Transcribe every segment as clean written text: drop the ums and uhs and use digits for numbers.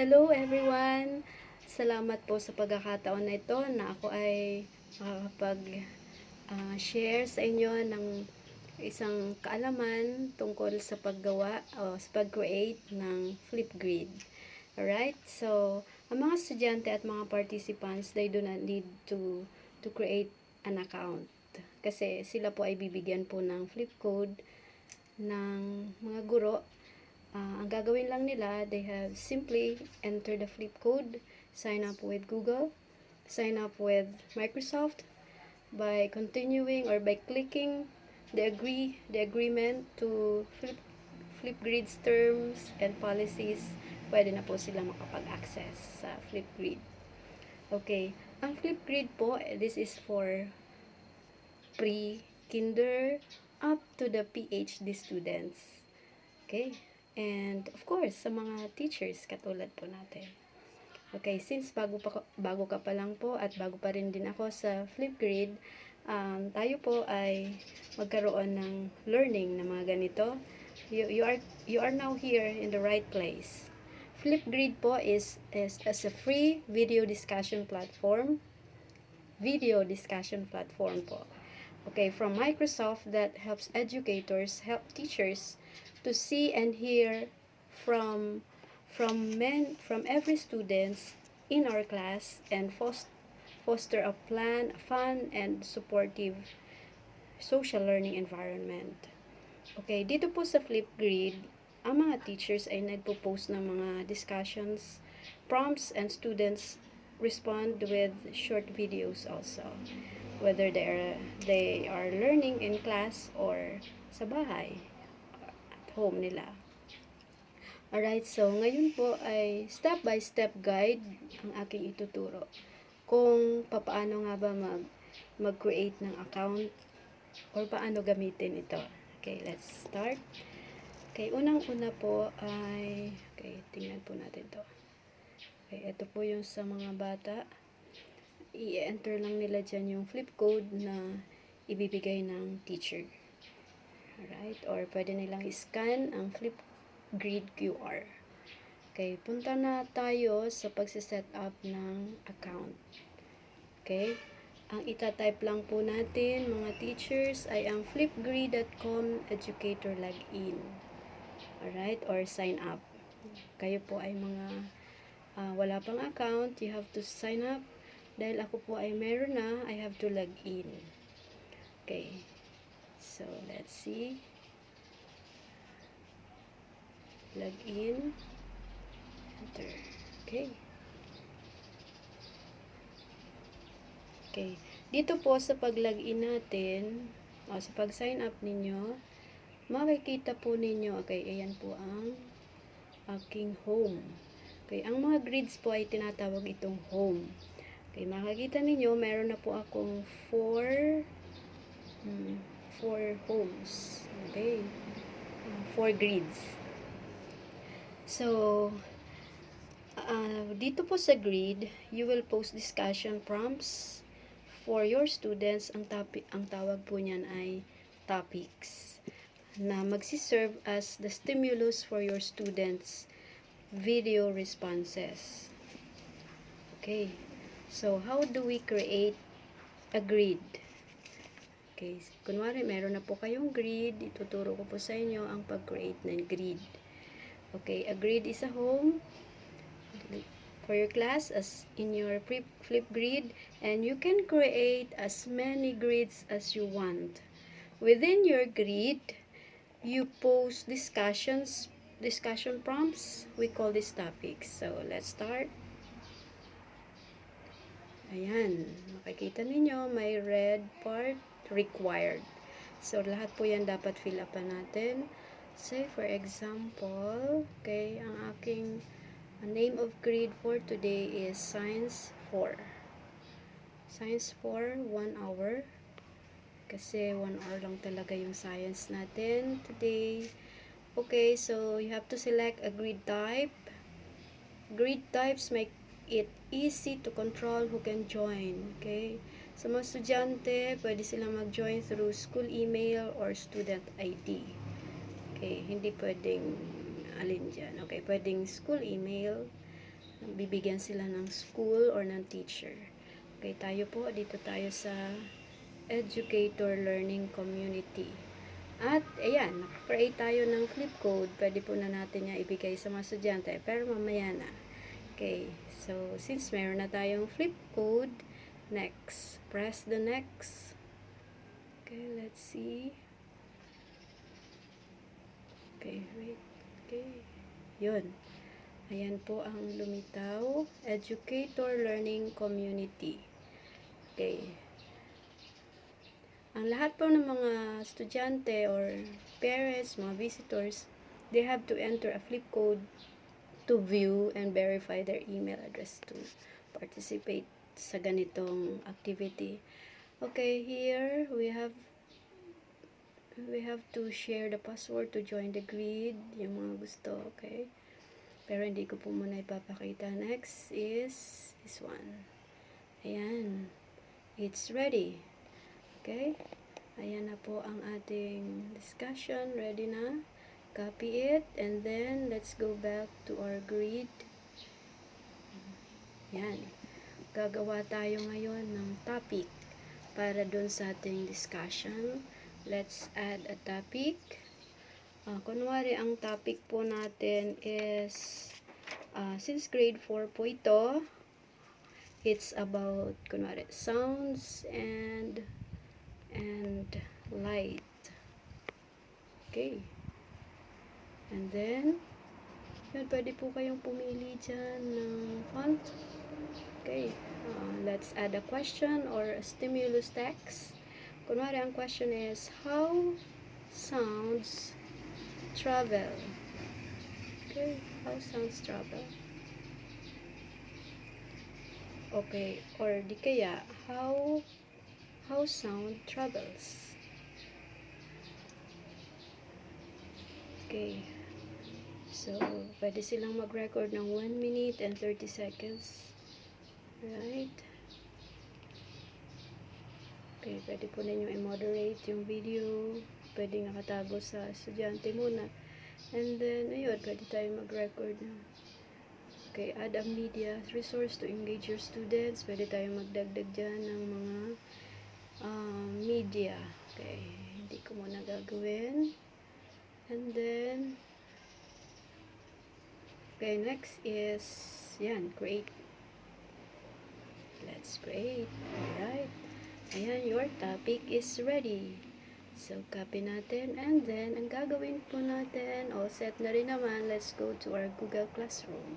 Hello everyone! Salamat po sa pagkakataon na ito na ako ay makakapag-share sa inyo ng isang kaalaman tungkol sa paggawa o sa pag-create ng Flipgrid. Alright? So, ang mga estudyante at mga participants, they do not need to create an account. Kasi sila po ay bibigyan po ng flip code ng mga guro. Ang gagawin lang nila, they have simply enter the flip code, sign up with Google, sign up with Microsoft by continuing or by clicking the agreement to Flipgrid's terms and policies. Pwede na po sila makapag-access sa Flipgrid. Okay, ang Flipgrid po, this is for pre-kinder up to the PhD students. Okay? And of course, sa mga teachers katulad po natin. Okay, since bago ka pa lang po at bago pa rin din ako sa Flipgrid, tayo po ay magkaroon ng learning na mga ganito. You are now here in the right place. Flipgrid po is as a free video discussion platform. Video discussion platform po. Okay, from Microsoft that helps educators, help teachers to see and hear from every students in our class and foster a fun and supportive social learning environment. Okay, dito po sa Flipgrid, ang mga teachers ay nagpo-post ng mga discussions, prompts, and students respond with short videos also. Whether they are learning in class or sa bahay, at home nila. Alright, so ngayon po ay step-by-step guide ang aking ituturo. Kung paano nga ba mag-create ng account or paano gamitin ito. Okay, let's start. Okay, unang-una po ay, okay, tingnan po natin to. Okay, ito po yung sa mga bata. I-enter lang nila dyan yung flip code na ibibigay ng teacher. Alright, or pwede nilang scan ang Flipgrid QR. Okay, punta na tayo sa pagsiset up ng account. Okay, ang itatype lang po natin mga teachers ay ang flipgrid.com educator login. Alright, or sign up. Kayo po ay mga wala pang account, you have to sign up. Dahil ako po ay meron na, I have to log in. Okay. So, let's see. Log in. Enter. Okay. Okay. Dito po sa pag-log in natin, sa pag-sign up ninyo, makikita po ninyo, okay, ayan po ang aking home. Okay, ang mga grids po ay tinatawag itong home. Okay, makikita ninyo, meron na po akong 4 homes. Okay, 4 grids. So, dito po sa grid, you will post discussion prompts for your students. Ang tawag po niyan ay topics na magsiserve as the stimulus for your students' video responses. Okay. So, how do we create a grid? Okay, kunwari meron na po kayong grid, ituturo ko po sa inyo ang pag-create ng grid. Okay, a grid is a home for your class as in your Flipgrid, and you can create as many grids as you want. Within your grid, you post discussion prompts. We call these topics. So, let's start. Ayan, makikita ninyo, may red part, required. So, lahat po yan dapat fill up natin. Say, for example, okay, ang aking name of grid for today is Science 4. Science 4, 1 hour. Kasi 1 hour lang talaga yung science natin today. Okay, so you have to select a grid type. Grid types make it easy to control who can join. Okay? Sa mga estudyante, pwede silang mag-join through school email or student ID. Okay? Hindi pwedeng alin dyan. Okay? Pwedeng school email bibigyan sila ng school or ng teacher. Okay, tayo po, dito tayo sa Educator Learning Community. At, ayan, nakakreate tayo ng flip code. Pwede po na natin niya ibigay sa mga estudyante, pero mamaya na. Okay, so, since meron na tayong flip code, next. Press the next. Okay, let's see. Okay, wait. Okay, yun. Ayan po ang lumitaw. Educator Learning Community. Okay. Ang lahat po ng mga estudyante or parents, mga visitors, they have to enter a flip code to view and verify their email address to participate sa ganitong activity. Okay, here we have to share the password to join the grid, yung mga gusto, okay? Pero hindi ko po muna ipapakita. Next is this one. Ayan. It's ready. Okay? Ayan na po ang ating discussion. Ready na. Copy it. And then, let's go back to our grid. Ayan. Gagawa tayo ngayon ng topic para dun sa ating discussion. Let's add a topic. Kunwari, ang topic po natin is, since grade 4 po ito, it's about, kunwari, sounds and light. Okay. And then, yun, pwede po kayong pumili dyan ng font. Okay. Let's add a question or a stimulus text. Kunwari, ang question is, how sounds travel? Okay, how sounds travel? Okay, or di kaya, how sound travels? Okay, so pwede silang mag-record ng 1 minute and 30 seconds. Right? Okay, pwede po ninyo i-moderate yung video. Pwede nakatago sa estudyante muna. And then, ayun, pwede tayo mag-record na. Okay, add a media resource to engage your students. Pwede tayo magdagdag dyan ng mga media. Okay, hindi ko muna gagawin. And then, okay, next is, yan, create. Let's create. Alright. Ayan, your topic is ready. So, copy natin. And then, ang gagawin po natin, all set na rin naman, let's go to our Google Classroom.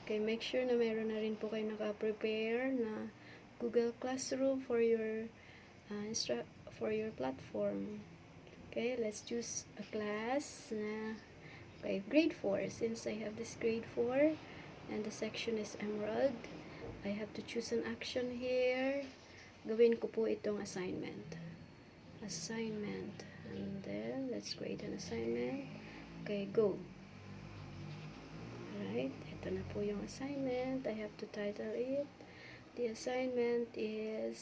Okay, make sure na meron na rin po kayo naka-prepare na Google Classroom for your platform. Okay, let's choose a class na, okay, grade 4. Since I have this grade 4 and the section is Emerald, I have to choose an action here. Gawin ko po itong assignment. And then let's create an assignment. Okay, go. Alright, ito na po yung assignment. I have to title it. The assignment is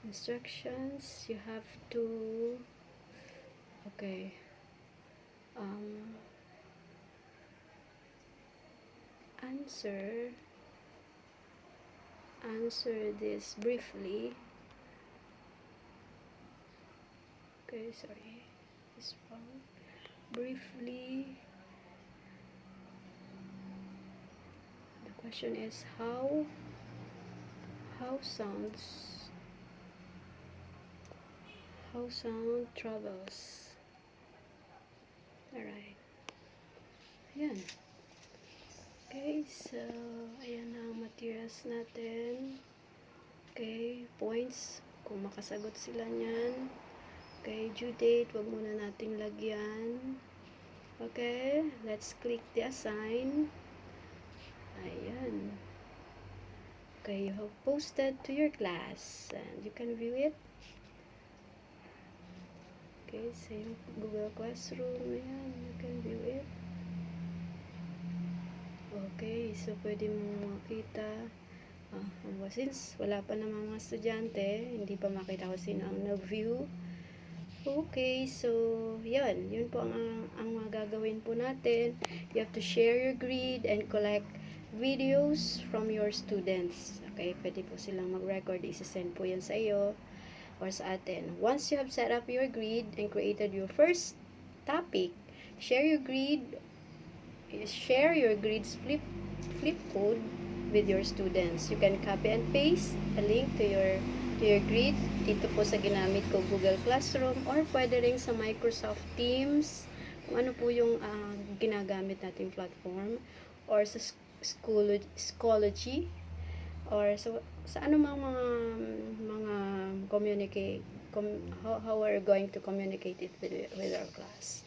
instructions. You have to, okay, answer this briefly. Okay, sorry, this wrong. Briefly, the question is how sound travels. Alright, ayan. Okay, so ayan na ang materials natin. Okay, points kung makasagot sila niyan. Okay, due date, wag muna nating lagyan. Okay, let's click the assign. Ayan. Okay, you have posted to your class and you can view it. Okay, same Google Classroom. Ayan, you can view it. Okay, so pwede mo makita. Since wala pa naman mga estudyante, hindi pa makita ko sino ang nag-view. Okay, so yun po ang mga gagawin po natin. You have to share your grid and collect videos from your students. Okay, pwede po silang mag-record, isi-send po yan sa iyo or sa atin. Once you have set up your grid and created your first topic, share your grid's flip code with your students. You can copy and paste a link to your grid dito po sa ginamit ko Google Classroom or pwede rin sa Microsoft Teams kung ano po yung ginagamit nating platform or sa Schoology or sa anumang mga how we're going to communicate it with our class.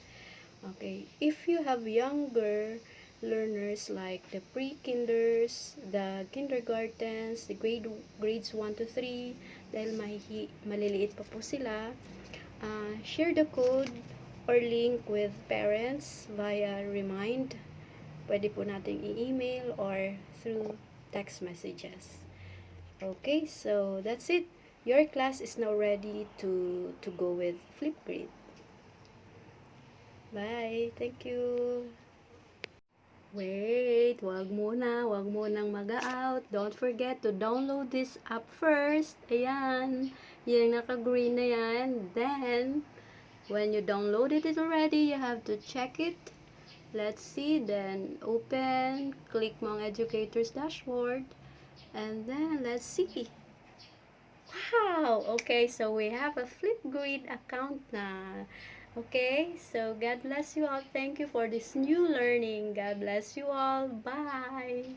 Okay, if you have younger learners like the pre-kinders, the kindergartens, the grades 1 to 3, dahil maliliit pa po sila, share the code or link with parents via Remind. Pwede po nating i-email or through text messages. Okay, so that's it. Your class is now ready to go with Flipgrid. Bye. Thank you. Wait, wag munang mag-out. Don't forget to download this app first. Ayan, yung naka-green na yan. Then, when you downloaded it already, you have to check it. Let's see, then open, click mo ang Educator's dashboard, and then let's see. Wow! Okay, so we have a Flipgrid account na. Okay, so God bless you all. Thank you for this new learning. God bless you all. Bye!